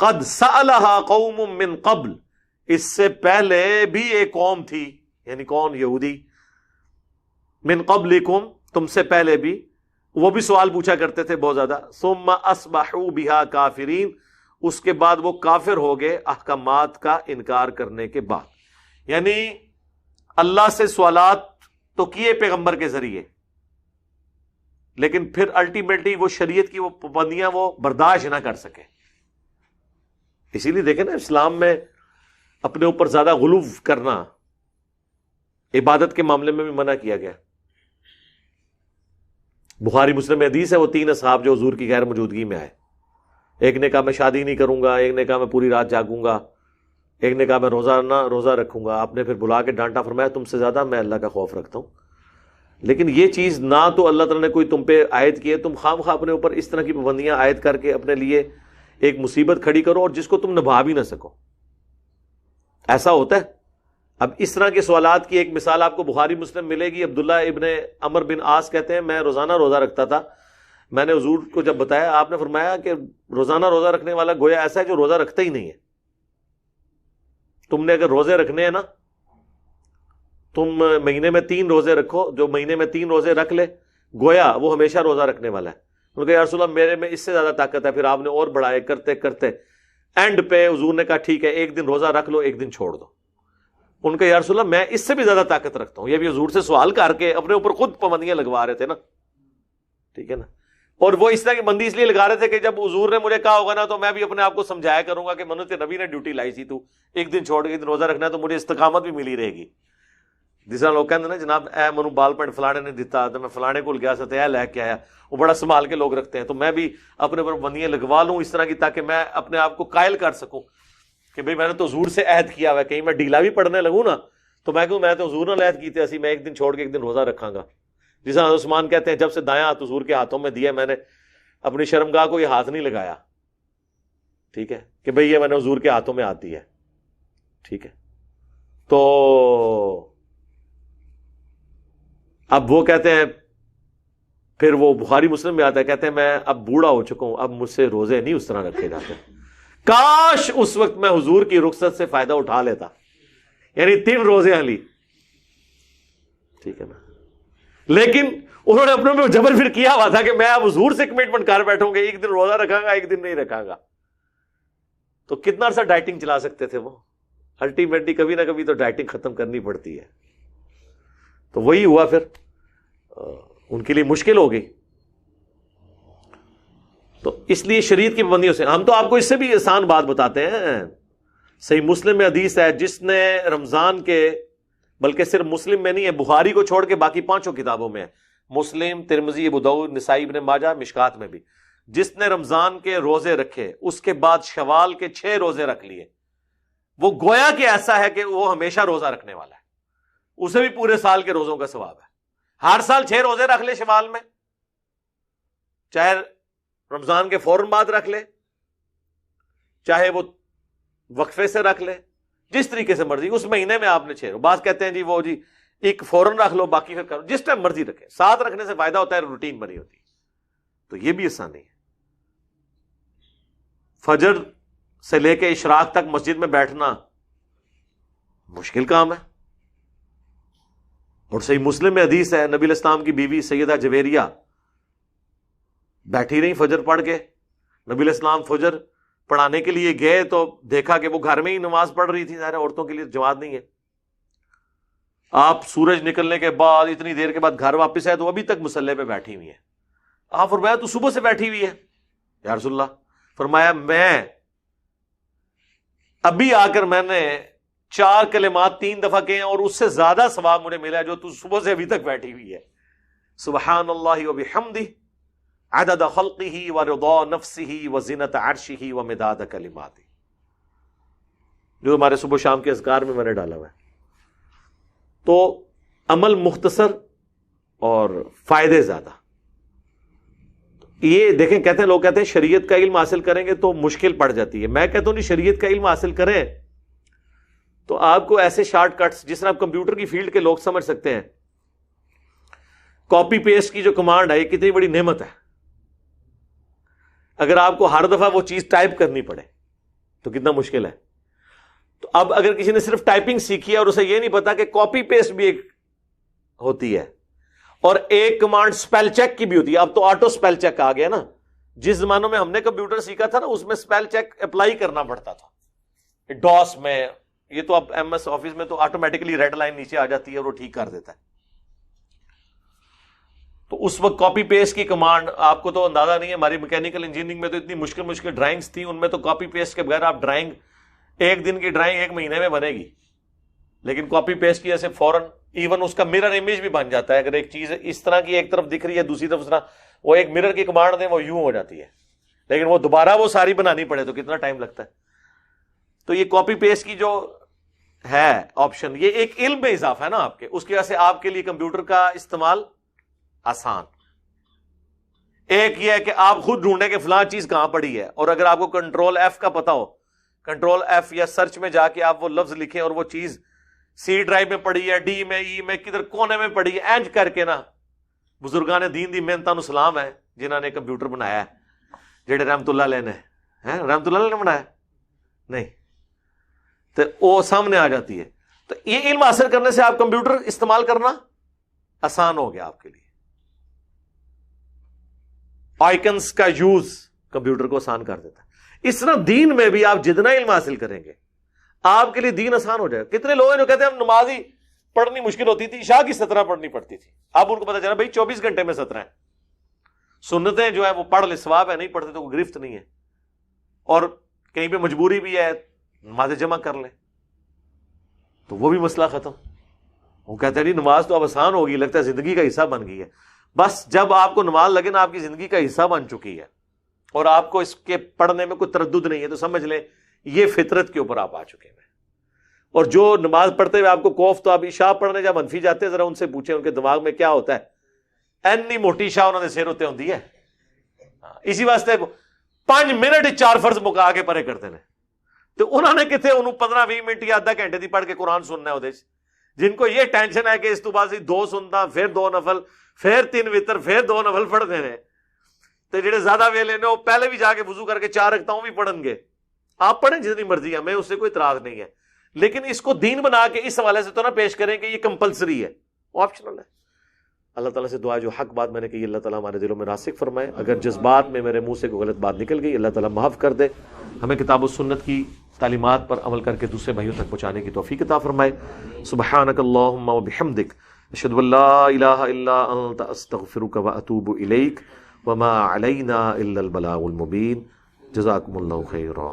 قد سألها قوم من قبل، اس سے پہلے بھی ایک قوم تھی، یعنی کون؟ یہودی، من قبلکم، تم سے پہلے بھی، وہ بھی سوال پوچھا کرتے تھے بہت زیادہ. ثم اصبحوا بها کافرین، اس کے بعد وہ کافر ہو گئے احکامات کا انکار کرنے کے بعد. یعنی اللہ سے سوالات تو کیے پیغمبر کے ذریعے، لیکن پھر الٹیمیٹلی وہ شریعت کی وہ پابندیاں وہ برداشت نہ کر سکے. اسی لیے دیکھیں نا، اسلام میں اپنے اوپر زیادہ غلو کرنا عبادت کے معاملے میں بھی منع کیا گیا. بخاری مسلم میں حدیث ہے، وہ 3 اصحاب جو حضور کی غیر موجودگی میں آئے. ایک نے کہا میں شادی نہیں کروں گا، ایک نے کہا میں پوری رات جاگوں گا، ایک نے کہا میں روزہ رکھوں گا. آپ نے پھر بلا کے ڈانٹا، فرمایا تم سے زیادہ میں اللہ کا خوف رکھتا ہوں. لیکن یہ چیز نہ تو اللہ تعالیٰ نے کوئی تم پہ عائد کی ہے، تم خام خواہ اپنے اوپر اس طرح کی پابندیاں عائد کر کے اپنے لیے ایک مصیبت کھڑی کرو اور جس کو تم نبھا بھی نہ سکو. ایسا ہوتا ہے. اب اس طرح کے سوالات کی ایک مثال آپ کو بخاری مسلم ملے گی. عبداللہ ابن عمر بن عاص کہتے ہیں میں روزانہ روزہ رکھتا تھا. میں نے حضور کو جب بتایا، آپ نے فرمایا کہ روزانہ روزہ رکھنے والا گویا ایسا ہے جو روزہ رکھتا ہی نہیں ہے. تم نے اگر روزے رکھنے ہیں نا، تم مہینے میں 3 روزے رکھو، جو مہینے میں 3 روزے رکھ لے گویا وہ ہمیشہ روزہ رکھنے والا ہے. انہوں نے کہا یا رسول اللہ میرے میں اس سے زیادہ طاقت ہے. پھر آپ نے اور بڑھائے کرتے کرتے اینڈ پہ حضور نے کہا ٹھیک ہے 1 دن روزہ رکھ لو، 1 دن چھوڑ دو. ان کا یا رسول اللہ میں اس سے بھی زیادہ طاقت رکھتا ہوں. یہ بھی حضور سے سوال کر کے اپنے اوپر خود پابندیاں لگوا رہے تھے نا، ٹھیک ہے نا. اور وہ اس طرح کی بندی اس لیے لگا رہے تھے کہ جب حضور نے مجھے کہا ہوگا نا تو میں بھی اپنے آپ کو سمجھایا کروں گا کہ منو تے نبی نے ڈیوٹی لائی سی، تو 1 دن چھوڑ کے 1 دن روزہ رکھنا ہے تو مجھے استقامت بھی ملی رہے گی. جس طرح لوگ کہتے ہیں نا جناب اے منو بال پینٹ فلانے نے دیتا تو میں فلانے کو گیا سا لے کے آیا، وہ بڑا سنبھال کے لوگ رکھتے ہیں. تو میں بھی اپنے اوپر بندیاں لگوا لوں اس طرح کی تاکہ میں اپنے آپ کو قائل کر سکوں کہ بھئی میں نے تو حضور سے عہد کیا ہوا ہے. کہیں میں ڈھیلا بھی پڑھنے لگوں نا تو میں کہوں میں تو حضور نے عہد کی تھی میں 1 دن چھوڑ کے 1 دن روزہ رکھاں گا. جس طرح عثمان کہتے ہیں جب سے دایاں ہاتھ حضور کے ہاتھوں میں دیا میں نے اپنی شرمگاہ کو یہ ہاتھ نہیں لگایا، ٹھیک ہے، کہ بھئی یہ میں نے حضور کے ہاتھوں میں ہاتھ دیا ہے، ٹھیک ہے. تو اب وہ کہتے ہیں، پھر وہ بخاری مسلم میں آتا ہے، کہتے ہیں میں اب بوڑھا ہو چکا ہوں، اب مجھ سے روزے نہیں اس طرح رکھے جاتے. کاش اس وقت میں حضور کی رخصت سے فائدہ اٹھا لیتا، یعنی 3 روزے لی، ٹھیک ہے نا. لیکن انہوں نے اپنے میں جبر پھر کیا ہوا تھا کہ میں اب حضور سے کمٹمنٹ کر بیٹھوں گا، 1 دن روزہ رکھاں گا 1 دن نہیں رکھاں گا. تو کتنا عرصہ ڈائٹنگ چلا سکتے تھے وہ؟ الٹیمیٹلی کبھی نہ کبھی تو ڈائٹنگ ختم کرنی پڑتی ہے. تو وہی ہوا، پھر ان کے لیے مشکل ہو گئی. تو اس لیے شریعت کی پابندیوں سے ہم تو آپ کو اس سے بھی آسان بات بتاتے ہیں. صحیح مسلم میں حدیث ہے، جس نے رمضان کے، بلکہ صرف مسلم میں نہیں ہے، بخاری کو چھوڑ کے باقی 5 کتابوں میں ہے، مسلم، ترمذی، ابو داؤد، نسائی، ابن ماجہ، مشکات میں بھی، جس نے رمضان کے روزے رکھے اس کے بعد شوال کے 6 روزے رکھ لیے، وہ گویا کہ ایسا ہے کہ وہ ہمیشہ روزہ رکھنے والا ہے. اسے بھی پورے سال کے روزوں کا ثواب ہے. ہر سال 6 روزے رکھ لے شوال میں، چاہے رمضان کے فوراً بعد رکھ لے، چاہے وہ وقفے سے رکھ لے، جس طریقے سے مرضی. اس مہینے میں آپ نے 6، بعض کہتے ہیں جی وہ جی ایک فوراً رکھ لو باقی پھر کرو، جس ٹائم مرضی رکھے. 7 رکھنے سے فائدہ ہوتا ہے، روٹین بنی ہوتی ہے. تو یہ بھی آسان نہیں ہے. فجر سے لے کے اشراق تک مسجد میں بیٹھنا مشکل کام ہے. اور صحیح مسلم میں حدیث ہے، نبی الاسلام کی بیوی سیدہ جویریہ بیٹھی رہی فجر پڑھ کے. نبی الاسلام فجر پڑھانے کے لیے گئے تو دیکھا کہ وہ گھر میں ہی نماز پڑھ رہی تھی. ظاہر عورتوں کے لیے جماعت نہیں ہے. آپ سورج نکلنے کے بعد اتنی دیر کے بعد گھر واپس آئے تو ابھی تک مصلی پہ بیٹھی ہوئی ہے. آپ فرمایا تو صبح سے بیٹھی ہوئی ہے یا رسول اللہ؟ فرمایا میں ابھی آ کر میں نے 4 کلمات 3 دفعہ کہے ہیں اور اس سے زیادہ ثواب مجھے ملا جو تو صبح سے ابھی تک بیٹھی ہوئی ہے. سبحان اللہ و بحمدہ عدد خلقہ ورضا نفسہ وزنۃ عرشہ ومداد کلماتہ، جو ہمارے صبح شام کے اذکار میں نے ڈالا ہوا ہے. تو عمل مختصر اور فائدے زیادہ. یہ دیکھیں، کہتے ہیں لوگ کہتے ہیں شریعت کا علم حاصل کریں گے تو مشکل پڑ جاتی ہے. میں کہتا ہوں نہیں، شریعت کا علم حاصل کریں تو آپ کو ایسے شارٹ کٹس، جس طرح آپ کمپیوٹر کی فیلڈ کے لوگ سمجھ سکتے ہیں، کاپی پیسٹ کی جو کمانڈ ہے یہ کتنی بڑی نعمت ہے. اگر آپ کو ہر دفعہ وہ چیز ٹائپ کرنی پڑے تو کتنا مشکل ہے. تو اب اگر کسی نے صرف ٹائپنگ سیکھی ہے اور اسے یہ نہیں پتا کہ کاپی پیسٹ بھی ایک ہوتی ہے اور ایک کمانڈ اسپیل چیک کی بھی ہوتی ہے. اب تو آٹو اسپیل چیک آ گیا نا. جس زمانوں میں ہم نے کمپیوٹر سیکھا تھا نا اس میں اسپیل چیک اپلائی کرنا پڑتا تھا. ڈاس میں یہ تو اب ایم ایس آفس میں تو آٹومیٹکلی ریڈ لائن نیچے آ جاتی ہے اور وہ ٹھیک کر دیتا ہے. تو اس وقت کاپی پیسٹ کی کمانڈ آپ کو تو اندازہ نہیں ہے. ہماری میکینیکل انجینئرنگ میں تو اتنی مشکل مشکل ڈرائنگز تھیں, ان میں تو کاپی پیسٹ کے بغیر آپ ڈرائنگ ایک دن کی ڈرائنگ ایک مہینے میں بنے گی. لیکن کاپی پیسٹ کی جیسے فوراً ایون اس کا مرر امیج بھی بن جاتا ہے. اگر ایک چیز اس طرح کی ایک طرف دکھ رہی ہے دوسری طرف اس طرح, وہ ایک مرر کی کمانڈ دیں وہ یوں ہو جاتی ہے. لیکن وہ دوبارہ وہ ساری بنانی پڑے تو کتنا ٹائم لگتا ہے. تو یہ کاپی پیسٹ کی جو ہے آپشن, یہ ایک علم میں اضافہ ہے نا آپ کے, اس کی وجہ سے آپ کے لیے کمپیوٹر کا استعمال آسان. ایک یہ ہے کہ آپ خود ڈھونڈیں کہ فلاں چیز کہاں پڑی ہے, اور اگر آپ کو کنٹرول ایف کا پتا ہو, کنٹرول ایف یا سرچ میں جا کے آپ وہ لفظ لکھیں اور وہ چیز سی ڈرائیو میں پڑی ہے, ڈی میں, ای میں, کدھر کونے میں پڑی ہے, اینج کر کے نا. بزرگان دین دی محنتاں نو سلام ہے جنہوں نے کمپیوٹر بنایا ہے, جڑے رحمت اللہ علیہ نے رحمت اللہ علیہ نے بنایا نہیں, تو وہ سامنے آ جاتی ہے. تو یہ علم حاصل کرنے سے آپ کمپیوٹر استعمال کرنا آسان ہو گیا آپ کے لیے. آئیکنز کا یوز کمپیوٹر کو آسان کر دیتا ہے. اس طرح دین میں بھی آپ جتنا علم حاصل کریں گے آپ کے لیے دین آسان ہو جائے گا. کتنے لوگ ہیں جو کہتے ہیں ہم نماز ہی پڑھنی مشکل ہوتی تھی, عشاء کی 17 پڑھنی پڑتی تھی. اب ان کو پتا چلا بھائی 24 گھنٹے میں 17 ہیں. سنتیں جو ہے وہ پڑھ لے ثواب ہے, نہیں پڑھتے تو گرفت نہیں ہے, اور کہیں پہ مجبوری بھی ہے نماز جمع کر لیں تو وہ بھی مسئلہ ختم. وہ کہتے ہیں نہیں نماز تو اب آسان ہوگی, لگتا ہے زندگی کا حصہ بن گئی ہے. بس جب آپ کو نماز لگے نا آپ کی زندگی کا حصہ بن چکی ہے اور آپ کو اس کے پڑھنے میں کوئی تردد نہیں ہے, تو سمجھ لیں یہ فطرت کے اوپر آپ آ چکے ہیں. اور جو نماز پڑھتے ہوئے آپ کو خوف, تو آپ عشاء پڑھنے جب انفی جاتے ہیں ذرا ان سے پوچھیں ان کے دماغ میں کیا ہوتا ہے. اینی موٹی شاہ انہوں نے سیر ہوتے ہوتی ہے, اسی واسطے 5 منٹ 4 فرض مکا کے پرے کرتے ہیں. تو انہوں نے کتنے انہوں 15-20 منٹ یا آدھا گھنٹے دی پڑھ کے قرآن سننا ہے وہ, جن کو یہ ٹینشن ہے کہ اس تو بعد 2 سنتا, پھر 2 نفل, پھر 3 وتر, پھر 2 نفل پڑھتے ہیں. تو جڑے زیادہ ویلے نے وہ پہلے بھی جا کے وضو کر کے 4 رکعتوں بھی پڑھن گے. آپ پڑھیں جتنی مرضی, ہمیں اس سے کوئی اعتراض نہیں ہے, لیکن اس کو دین بنا کے اس حوالے سے تو نہ پیش کریں کہ یہ کمپلسری ہے, آپشنل ہے. اللہ تعالیٰ سے دعا جو حق بات میں نے کہی اللہ تعالیٰ ہمارے دلوں میں راسخ فرمائے. اگر جس بات میں میرے منہ سے کوئی غلط بات نکل گئی اللہ تعالیٰ معاف کر دے. ہمیں کتاب و سنت کی تعلیمات پر عمل کر کے دوسرے بھائیوں تک پہنچانے کی توفیق عطا فرمائے. سبحانک اللہم و بحمدک اشہد ان لا الہ الا انت استغفرک و اتوب الیک وما علینا الا البلاغ المبین. جزاکم اللہ خیرا.